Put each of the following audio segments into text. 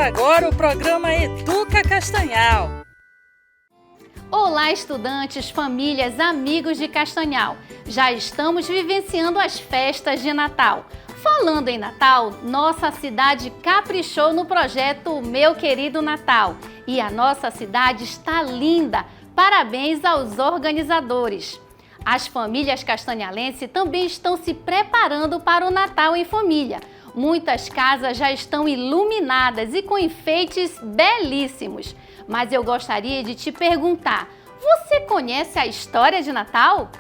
agora o programa Educa Castanhal. Olá, estudantes, famílias, amigos de Castanhal. Já estamos vivenciando as festas de Natal. Falando em Natal, nossa cidade caprichou no projeto Meu Querido Natal. E a nossa cidade está linda. Parabéns aos organizadores. As famílias castanhalenses também estão se preparando para o Natal em família. Muitas casas já estão iluminadas e com enfeites belíssimos. Mas eu gostaria de te perguntar, você conhece a história de Natal?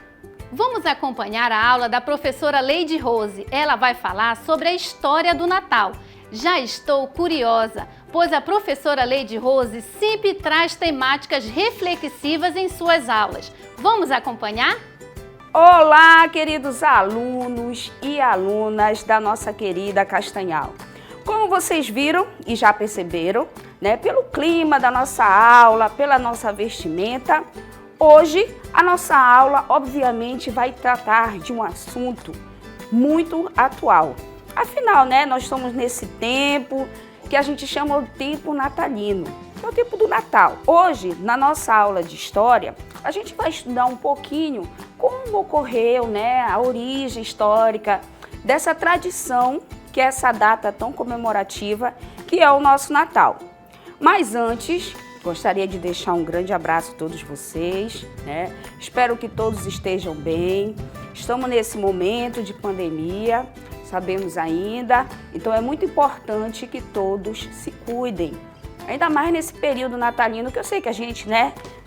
Vamos acompanhar a aula da professora Leide Rose. Ela vai falar sobre a história do Natal. Já estou curiosa, pois a professora Leide Rose sempre traz temáticas reflexivas em suas aulas. Vamos acompanhar? Olá, queridos alunos e alunas da nossa querida Castanhal. Como vocês viram e já perceberam, pelo clima da nossa aula, pela nossa vestimenta, hoje a nossa aula obviamente vai tratar de um assunto muito atual. Afinal, nós estamos nesse tempo que a gente chama o tempo natalino, que é o tempo do Natal. Hoje, na nossa aula de História, a gente vai estudar um pouquinho como ocorreu a origem histórica dessa tradição, que é essa data tão comemorativa, que é o nosso Natal. Mas antes, gostaria de deixar um grande abraço a todos vocês, Espero que todos estejam bem. Estamos nesse momento de pandemia, sabemos ainda, então é muito importante que todos se cuidem. Ainda mais nesse período natalino, que eu sei que a gente,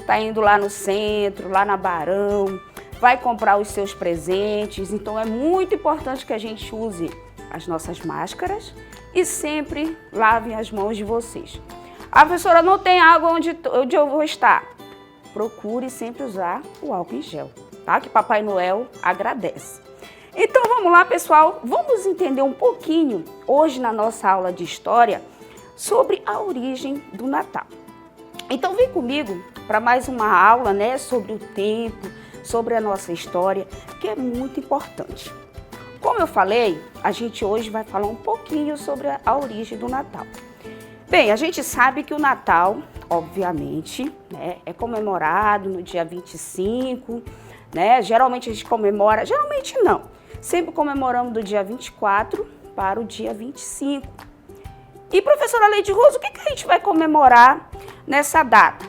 tá indo lá no centro, lá na Barão, vai comprar os seus presentes, então é muito importante que a gente use as nossas máscaras e sempre lavem as mãos de vocês. A professora, não tem água onde eu vou estar. Procure sempre usar o álcool em gel, tá? Que Papai Noel agradece. Então vamos lá, pessoal, vamos entender um pouquinho hoje na nossa aula de História sobre a origem do Natal. Então vem comigo para mais uma aula, sobre o tempo, sobre a nossa história, que é muito importante. Como eu falei, a gente hoje vai falar um pouquinho sobre a origem do Natal. Bem, a gente sabe que o Natal, obviamente, é comemorado no dia 25, Geralmente a gente comemora, geralmente não, sempre comemoramos do dia 24 para o dia 25. E, professora Leide Rose, o que a gente vai comemorar nessa data?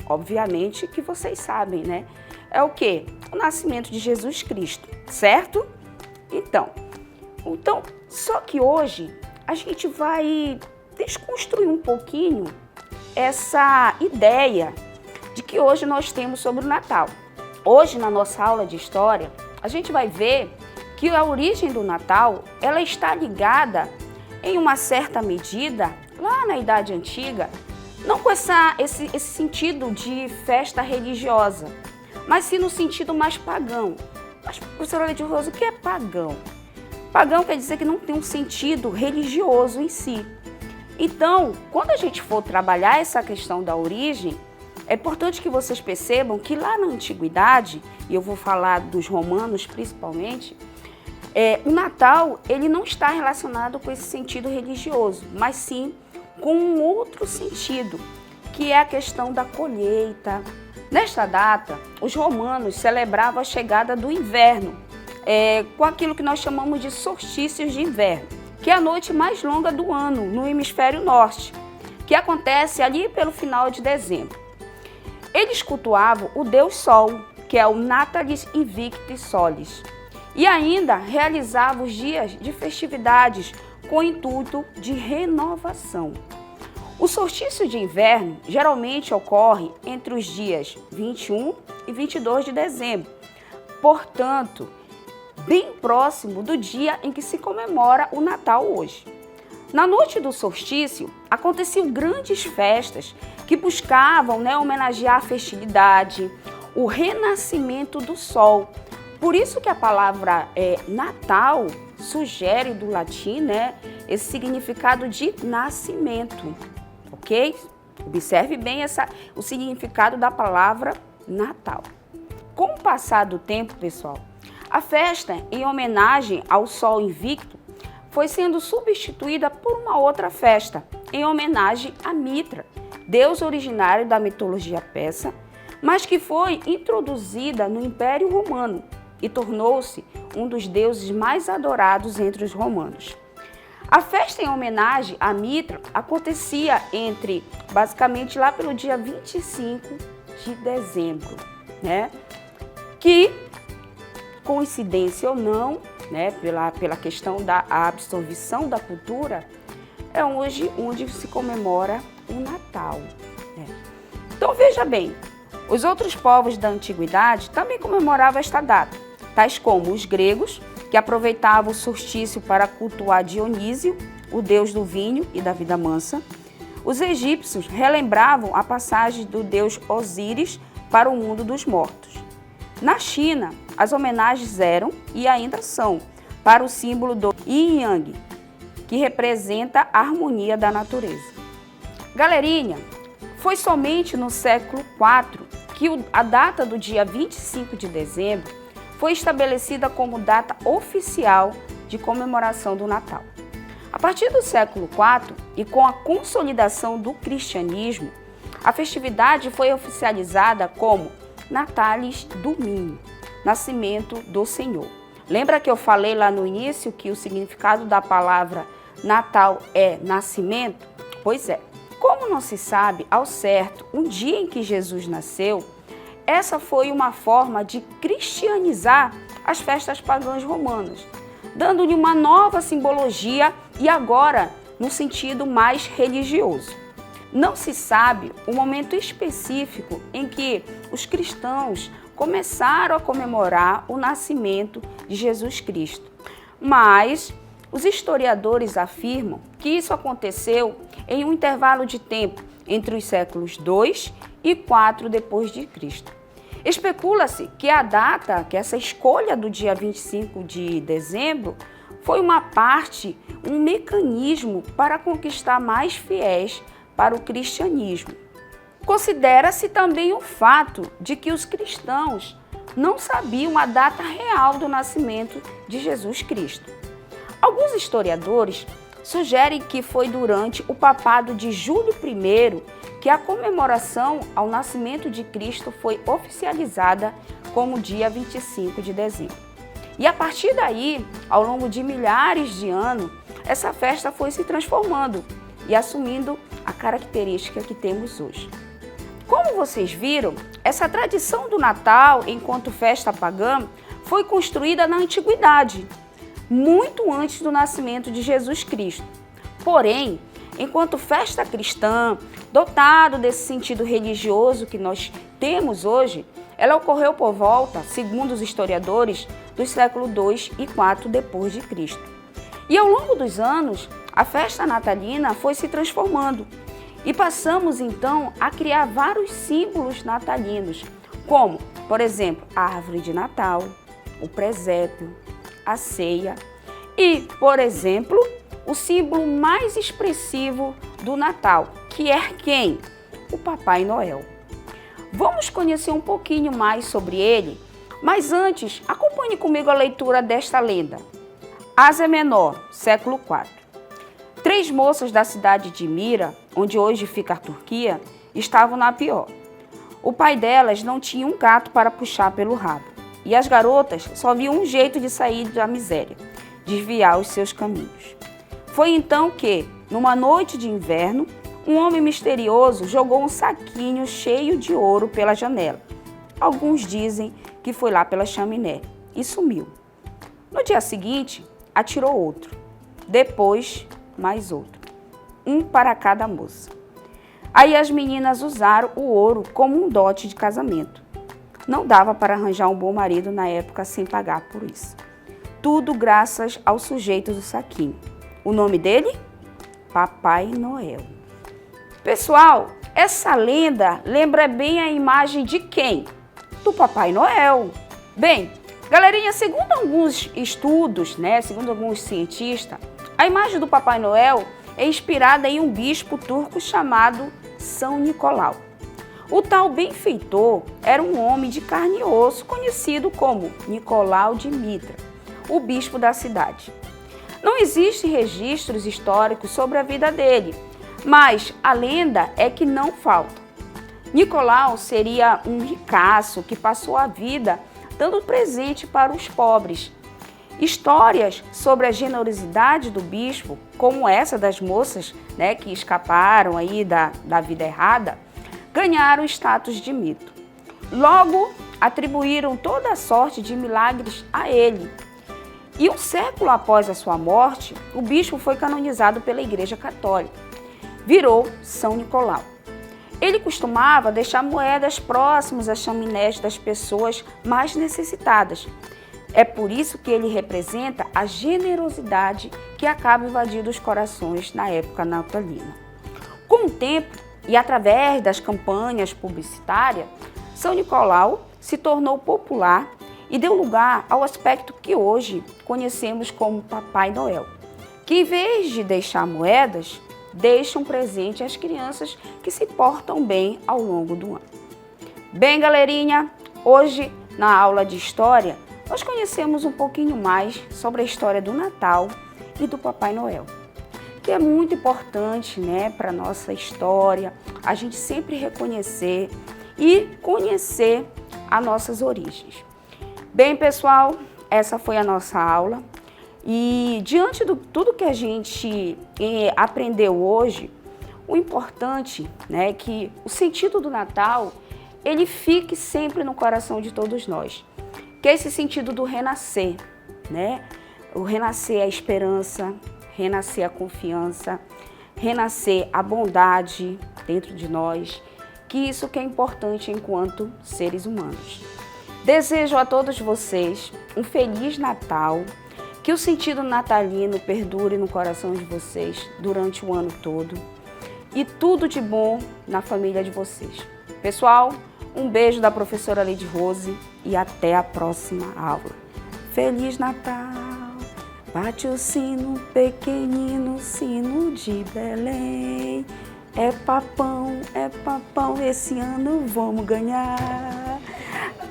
Obviamente que vocês sabem, É o quê? O nascimento de Jesus Cristo, certo? Então, só que hoje a gente vai desconstruir um pouquinho essa ideia de que hoje nós temos sobre o Natal. Hoje, na nossa aula de História, a gente vai ver que a origem do Natal, ela está ligada, em uma certa medida, lá na Idade Antiga, não com esse sentido de festa religiosa, mas sim no sentido mais pagão. Mas, professora Leide Rose, o que é pagão? Pagão quer dizer que não tem um sentido religioso em si. Então, quando a gente for trabalhar essa questão da origem, é importante que vocês percebam que lá na Antiguidade, e eu vou falar dos romanos principalmente, o Natal ele não está relacionado com esse sentido religioso, mas sim com um outro sentido, que é a questão da colheita. Nesta data, os romanos celebravam a chegada do inverno, com aquilo que nós chamamos de solstícios de inverno, que é a noite mais longa do ano no hemisfério norte, que acontece ali pelo final de dezembro. Eles cultuavam o deus Sol, que é o Natalis Invictus Solis, e ainda realizavam os dias de festividades com o intuito de renovação. O solstício de inverno geralmente ocorre entre os dias 21 e 22 de dezembro, portanto, bem próximo do dia em que se comemora o Natal hoje. Na noite do solstício, aconteciam grandes festas que buscavam homenagear a fertilidade, o renascimento do sol. Por isso que a palavra Natal sugere do latim esse significado de nascimento, ok? Observe bem o significado da palavra Natal. Com o passar do tempo, pessoal, a festa em homenagem ao Sol Invicto foi sendo substituída por uma outra festa, em homenagem a Mitra, deus originário da mitologia persa, mas que foi introduzida no Império Romano e tornou-se um dos deuses mais adorados entre os romanos. A festa em homenagem a Mitra acontecia basicamente lá pelo dia 25 de dezembro, né? Que, coincidência ou não, né, pela questão da absorção da cultura, é hoje onde se comemora o Natal. Né? Então veja bem, os outros povos da antiguidade também comemoravam esta data, tais como os gregos, que aproveitavam o solstício para cultuar Dionísio, o deus do vinho e da vida mansa. Os egípcios relembravam a passagem do deus Osíris para o mundo dos mortos. Na China, as homenagens eram e ainda são para o símbolo do Yin e Yang, que representa a harmonia da natureza. Galerinha, foi somente no século IV que a data do dia 25 de dezembro foi estabelecida como data oficial de comemoração do Natal. A partir do século IV e com a consolidação do cristianismo, a festividade foi oficializada como Natalis Dominum, nascimento do Senhor. Lembra que eu falei lá no início que o significado da palavra Natal é nascimento? Pois é. Como não se sabe ao certo um dia em que Jesus nasceu, essa foi uma forma de cristianizar as festas pagãs romanas, dando-lhe uma nova simbologia e agora no sentido mais religioso. Não se sabe o momento específico em que os cristãos começaram a comemorar o nascimento de Jesus Cristo, mas os historiadores afirmam que isso aconteceu em um intervalo de tempo entre os séculos II e IV depois de Cristo. Especula-se que a data, que essa escolha do dia 25 de dezembro, foi um mecanismo para conquistar mais fiéis para o cristianismo. Considera-se também o fato de que os cristãos não sabiam a data real do nascimento de Jesus Cristo. Alguns historiadores sugerem que foi durante o papado de Júlio I que a comemoração ao nascimento de Cristo foi oficializada como dia 25 de dezembro. E a partir daí, ao longo de milhares de anos, essa festa foi se transformando e assumindo a característica que temos hoje. Como vocês viram, essa tradição do Natal enquanto festa pagã foi construída na antiguidade, muito antes do nascimento de Jesus Cristo. Porém, enquanto festa cristã, dotado desse sentido religioso que nós temos hoje, ela ocorreu por volta, segundo os historiadores, dos séculos II e IV depois de Cristo. E ao longo dos anos, a festa natalina foi se transformando e passamos então a criar vários símbolos natalinos, como, por exemplo, a árvore de Natal, o presépio, a ceia e, por exemplo, o símbolo mais expressivo do Natal, que é quem? O Papai Noel. Vamos conhecer um pouquinho mais sobre ele, mas antes, acompanhe comigo a leitura desta lenda. Ásia Menor, século IV. 3 moças da cidade de Mira, onde hoje fica a Turquia, estavam na pior. O pai delas não tinha um gato para puxar pelo rabo, e as garotas só viam um jeito de sair da miséria, desviar os seus caminhos. Foi então que, numa noite de inverno, um homem misterioso jogou um saquinho cheio de ouro pela janela. Alguns dizem que foi lá pela chaminé e sumiu. No dia seguinte, atirou outro. Depois, mais outro. Um para cada moça. Aí as meninas usaram o ouro como um dote de casamento. Não dava para arranjar um bom marido na época sem pagar por isso. Tudo graças ao sujeito do saquinho. O nome dele? Papai Noel. Pessoal, essa lenda lembra bem a imagem de quem? Do Papai Noel. Bem, galerinha, segundo alguns estudos, segundo alguns cientistas, a imagem do Papai Noel é inspirada em um bispo turco chamado São Nicolau. O tal benfeitor era um homem de carne e osso conhecido como Nicolau de Mitra, o bispo da cidade. Não existem registros históricos sobre a vida dele, mas a lenda é que não falta. Nicolau seria um ricaço que passou a vida dando presente para os pobres. Histórias sobre a generosidade do bispo, como essa das moças, né, que escaparam aí da vida errada, ganharam status de mito. Logo, atribuíram toda a sorte de milagres a ele. E um século após a sua morte, o bispo foi canonizado pela Igreja Católica. Virou São Nicolau. Ele costumava deixar moedas próximas às chaminés das pessoas mais necessitadas. É por isso que ele representa a generosidade que acaba invadindo os corações na época natalina. Com o tempo e através das campanhas publicitárias, São Nicolau se tornou popular e deu lugar ao aspecto que hoje conhecemos como Papai Noel, que em vez de deixar moedas, deixa um presente às crianças que se portam bem ao longo do ano. Bem, galerinha, hoje na aula de História, nós conhecemos um pouquinho mais sobre a história do Natal e do Papai Noel, que é muito importante, né, para a nossa história, a gente sempre reconhecer e conhecer as nossas origens. Bem, pessoal, essa foi a nossa aula e diante de tudo que a gente aprendeu hoje, o importante, né, é que o sentido do Natal, ele fique sempre no coração de todos nós. Que é esse sentido do renascer, né? O renascer a esperança, renascer a confiança, renascer a bondade dentro de nós, que isso que é importante enquanto seres humanos. Desejo a todos vocês um Feliz Natal, que o sentido natalino perdure no coração de vocês durante o ano todo e tudo de bom na família de vocês. Pessoal, um beijo da professora Leide Rose e até a próxima aula. Feliz Natal! Bate o sino, pequenino sino de Belém. É papão, esse ano vamos ganhar.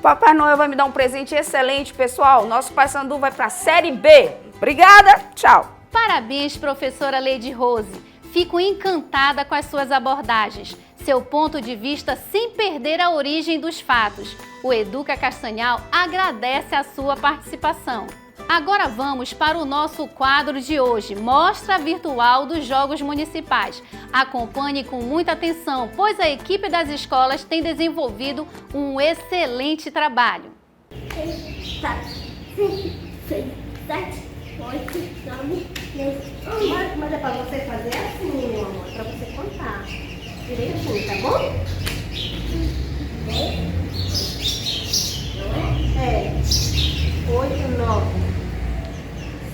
Papai Noel vai me dar um presente excelente, pessoal. Nosso Pai Sandu vai para a Série B. Obrigada, tchau! Parabéns, professora Leide Rose. Fico encantada com as suas abordagens, seu ponto de vista sem perder a origem dos fatos. O Educa Castanhal agradece a sua participação. Agora vamos para o nosso quadro de hoje, Mostra Virtual dos Jogos Municipais. Acompanhe com muita atenção, pois a equipe das escolas tem desenvolvido um excelente trabalho. 6, 7, 8, 9, 10. Mas é para você fazer assim, meu amor, para você contar. Direitinho, tá bom? 8, 9,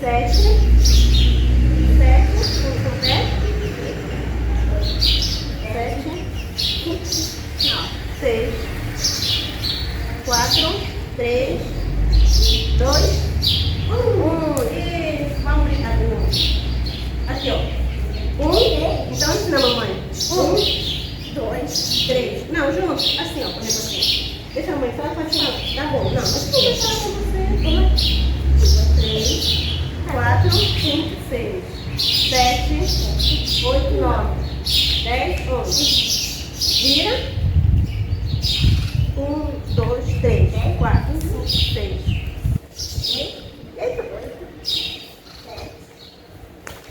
7, 7, 6, 4, 3, 2, 1. Isso, vamos brincar de novo. Aqui, ó. 1, então ensina a mamãe. 1, 2, 3. Não, junto. Assim, ó, por exemplo assim. Deixa a mãe só continuar. Tá bom, não. Mas eu vou deixar com você. 3, 4, 5, 6, 7, 8, 9, 10, 11. Vira. 1, 2, 3, 4, 5, 6.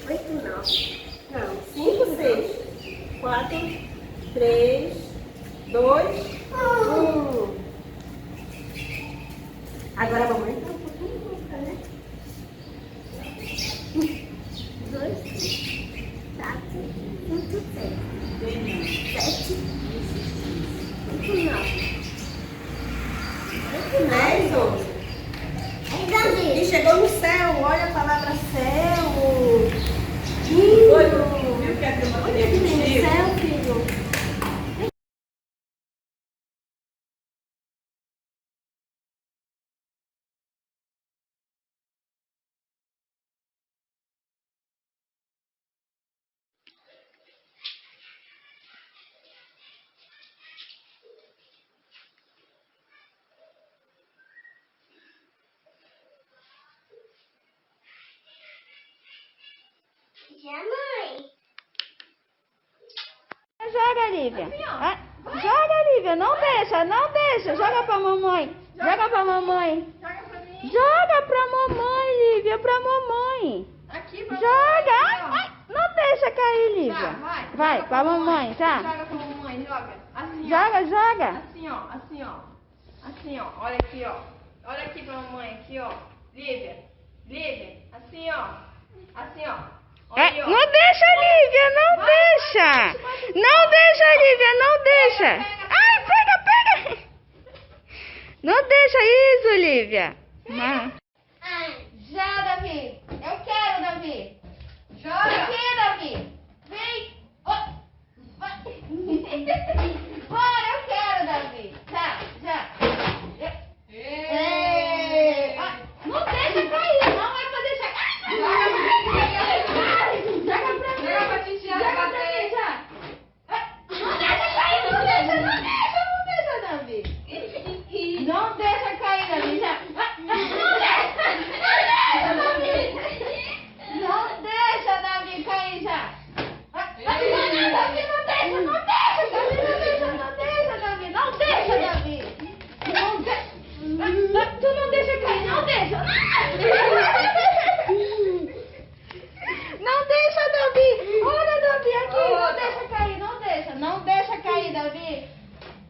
8, 9. Não, 5, 6, 4, 3, 2, 1. Agora a mamãe tá um pouquinho louca, né? 2, 3, 4, 5, 6, 7, 8, 9. 10, 11. E chegou no céu, olha a palavra céu. Oi, viu que a turma olha aqui no céu, filho. Joga, Lívia. Joga, Lívia. Não deixa, não deixa. Joga pra mamãe. Joga pra mamãe. Joga pra mim. Joga pra mamãe, Lívia. Pra mamãe. Aqui pra Joga. mamãe. Ai, não deixa cair, Lívia. Vai. Vai, pra mamãe, tá? Joga pra mamãe, joga. Assim, Joga, ó. joga. Assim, ó. Assim, ó. Assim, ó. Olha aqui, ó. Olha aqui pra mamãe, aqui, ó. Lívia. Lívia. Assim, ó. Assim, ó. Olha aí, ó. Não deixa, Lívia, não deixa. Não deixa, Lívia, não deixa. Ai, pega. Não deixa isso, Lívia. Não. Já, Davi. Eu quero, Davi. Joga. Aqui, Davi. Vem. Bora, eu quero, Davi. Já. Não deixa cair, não é pra deixar cair. Joga pra mim. Joga pra ti, Joga pra mim, já. Não deixa cair, não deixa, Davi. Não deixa cair, Davi, já. Não deixa, Davi, cair já. Davi, não deixa, Davi. Tu não deixa cair, não deixa. Não deixa, Davi. Olha, Davi, aqui. Não deixa cair, não deixa. Não deixa cair, Davi.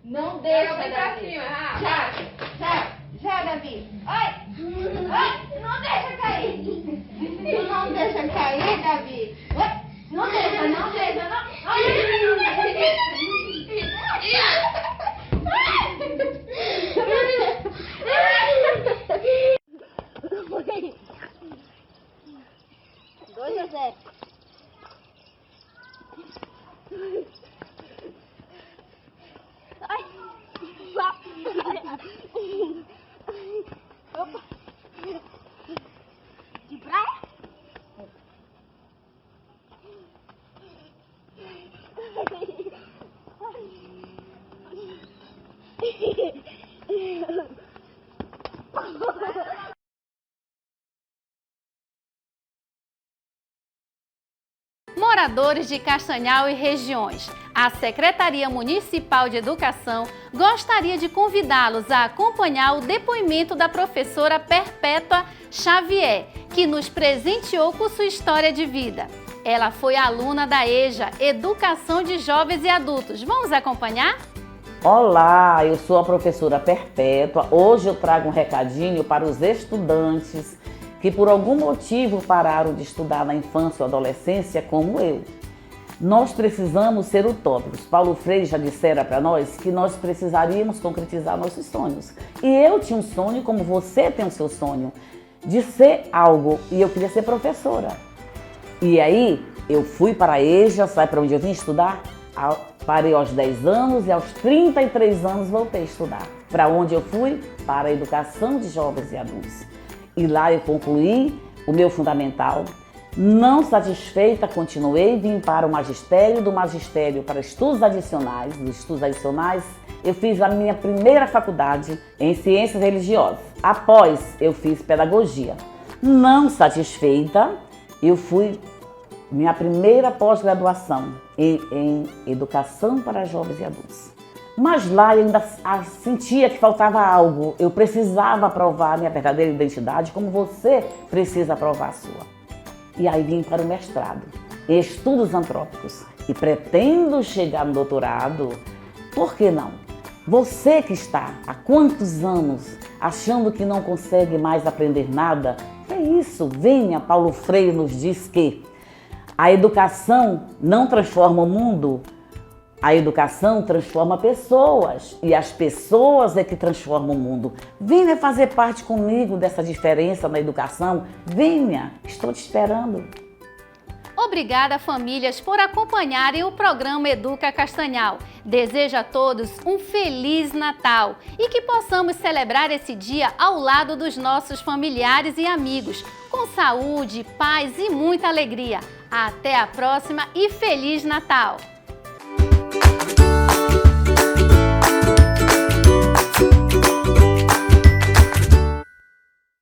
Não deixa, Joga pra Davi. cima, rápido. Já, Davi. Ai, não deixa cair. Tu não deixa cair, Davi. Não deixa, não. Moradores de Castanhal e regiões, a Secretaria Municipal de Educação gostaria de convidá-los a acompanhar o depoimento da professora Perpétua Xavier, que nos presenteou com sua história de vida. Ela foi aluna da EJA, Educação de Jovens e Adultos. Vamos acompanhar? Olá, eu sou a professora Perpétua. Hoje eu trago um recadinho para os estudantes que por algum motivo pararam de estudar na infância ou adolescência como eu. Nós precisamos ser utópicos. Paulo Freire já dissera para nós que nós precisaríamos concretizar nossos sonhos. E eu tinha um sonho, como você tem o seu sonho, de ser algo, e eu queria ser professora. E aí eu fui para a EJA, sabe para onde eu vim estudar? Parei aos 10 anos e aos 33 anos voltei a estudar. Para onde eu fui? Para a Educação de Jovens e Adultos. E lá eu concluí o meu fundamental. Não satisfeita, continuei, vim para o magistério, do magistério para estudos adicionais. Dos estudos adicionais, eu fiz a minha primeira faculdade em ciências religiosas. Após, eu fiz pedagogia. Não satisfeita, eu fui minha primeira pós-graduação em educação para jovens e adultos. Mas lá eu ainda sentia que faltava algo. Eu precisava provar minha verdadeira identidade, como você precisa provar a sua. E aí vim para o mestrado em estudos antrópicos e pretendo chegar no doutorado. Por que não? Você que está há quantos anos achando que não consegue mais aprender nada, que é isso? Venha, Paulo Freire nos diz que a educação não transforma o mundo, a educação transforma pessoas e as pessoas é que transformam o mundo. Venha fazer parte comigo dessa diferença na educação. Venha, estou te esperando. Obrigada, famílias, por acompanharem o programa Educa Castanhal. Desejo a todos um Feliz Natal e que possamos celebrar esse dia ao lado dos nossos familiares e amigos, com saúde, paz e muita alegria. Até a próxima e Feliz Natal!